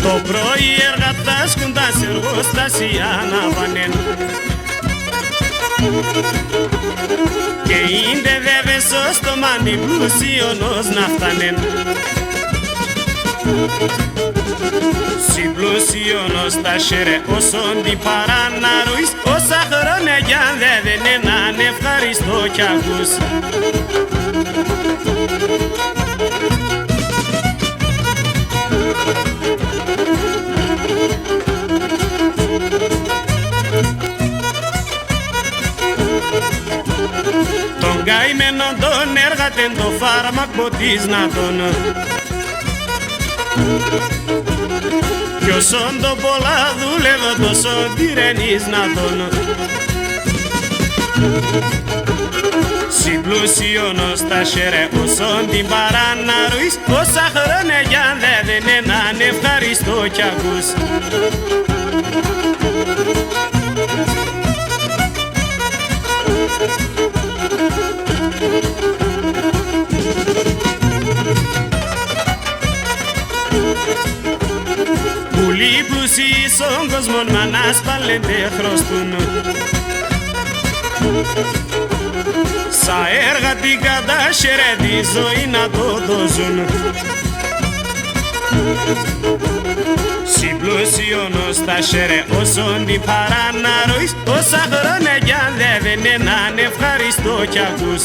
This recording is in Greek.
Το πρωί εργατάς κοντά σε εργοστάσια ανάβανεν και ίντε βέβαι στο μάνι πλούσιονος να φτάνεν. Συμπλούσιονος τα σέρε όσον την παραναρούεις, όσα χρόνια κι αν δεν έναν ευχαριστώ κι ακούς. Τον καημένο τον έργατεν το φάρμακο της να τον κι όσον το πολλά δούλευε τόσο τυρενείς να τον συμπλούσιονος τα σέρε όσον την παραναρούεις, όσα χρόνια κι αν δεν έναν ευχαριστώ κι ακούς. Πολύ πλούσιοι στον κόσμο μ' ανασπάλλεται χρωστούν, σα εργατικά τα σέρε τη ζωή να το δώσουν. Συμπλούσιονος τα σέρε όσον την παραναρούεις, όσα χρόνια κι αν δεν έναν ευχαριστώ κι ακούς.